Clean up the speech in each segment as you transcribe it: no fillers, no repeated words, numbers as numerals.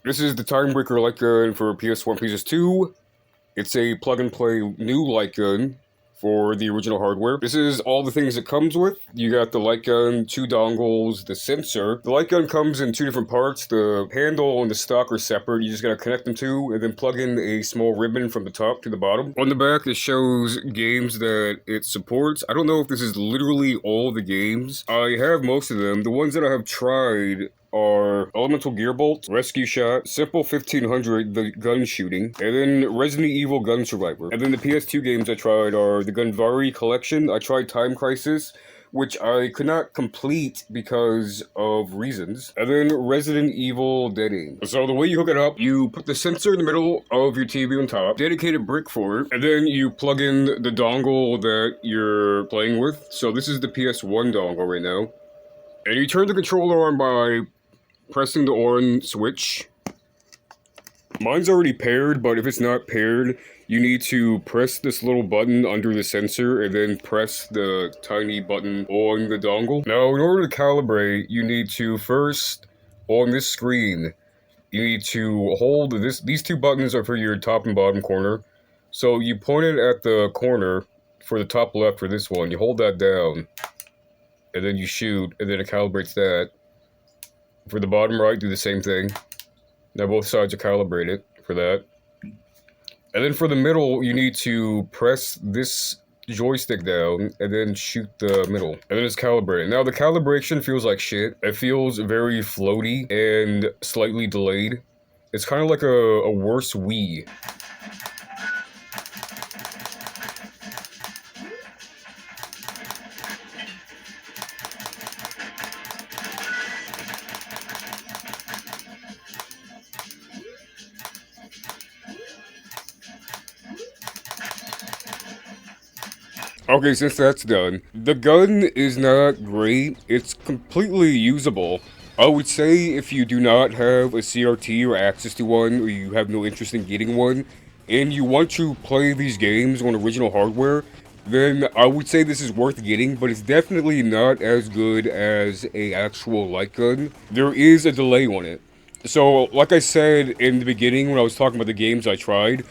This is the timebreaker light gun for PS1, PS2. It's a plug-and-play new light gun for the original hardware. This is all the things it comes with. You got the light gun, 2 dongles, the sensor. The light gun comes in 2 different parts. The handle and the stock are separate. You just gotta connect them to and then plug in a small ribbon from the top to the bottom. On the back, it shows games that it supports. I don't know if this is literally all the games. I have most of them. The ones that I have tried are Elemental Gearbolt, Rescue Shot, Simple 1500, the gun shooting, and then Resident Evil Gun Survivor. And then the PS2 games I tried are the Gunvari Collection. I tried Time Crisis, which I could not complete because of reasons. And then Resident Evil Dead Aim. So the way you hook it up, you put the sensor in the middle of your TV on top, dedicated brick for it, and then you plug in the dongle that you're playing with. So this is the PS1 dongle right now. And you turn the controller on by pressing the on switch. Mine's already paired, but if it's not paired, you need to press this little button under the sensor and then press the tiny button on the dongle. Now, in order to calibrate, you need to first, on this screen, you need to hold this. These 2 buttons are for your top and bottom corner. So you point it at the corner for the top left for this one. You hold that down, and then you shoot, and then it calibrates that. For the bottom right, do the same thing. Now both sides are calibrated for that. And then for the middle, you need to press this joystick down and then shoot the middle. And then it's calibrated. Now the calibration feels like shit. It feels very floaty and slightly delayed. It's kind of like a worse Wii. Okay, since that's done, the gun is not great. It's completely usable. I would say if you do not have a CRT or access to one, or you have no interest in getting one, and you want to play these games on original hardware, then I would say this is worth getting, but it's definitely not as good as a actual light gun. There is a delay on it. So, like I said in the beginning when I was talking about the games I tried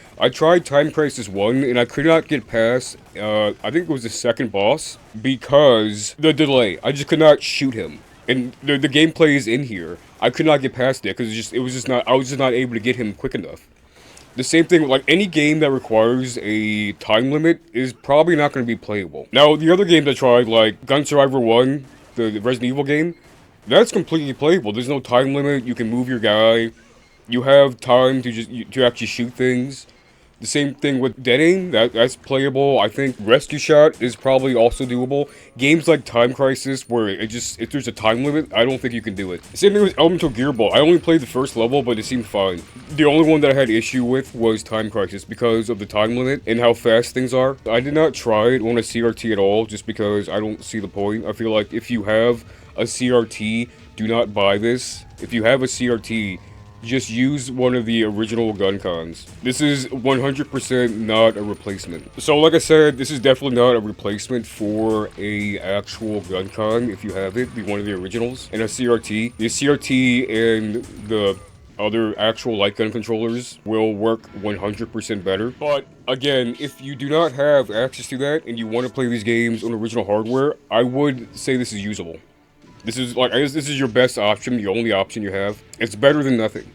Time Crisis 1, and I could not get past, I think it was the second boss, because the delay. I just could not shoot him. And the gameplay is in here. I could not get past it, because I was just not able to get him quick enough. The same thing, like any game that requires a time limit is probably not going to be playable. Now, the other games I tried, like Gun Survivor 1, the Resident Evil game, that's completely playable. There's no time limit. You can move your guy. You have time to actually shoot things. The same thing with Dead Aim. That's playable. I think Rescue Shot is probably also doable. Games like Time Crisis, where if there's a time limit, I don't think you can do it. Same thing with Elemental Gearbolt. I only played the first level, but it seemed fine. The only one that I had issue with was Time Crisis because of the time limit and how fast things are. I did not try it on a CRT at all, just because I don't see the point. I feel like if you have a CRT, do not buy this. If you have a CRT, just use one of the original gun cons. This is 100% not a replacement. So like I said, this is definitely not a replacement for a actual gun con. If you have it, be one of the originals. And a CRT. The CRT and the other actual light gun controllers will work 100% better. But again, if you do not have access to that and you want to play these games on original hardware, I would say this is usable. This is your best option, the only option you have. It's better than nothing.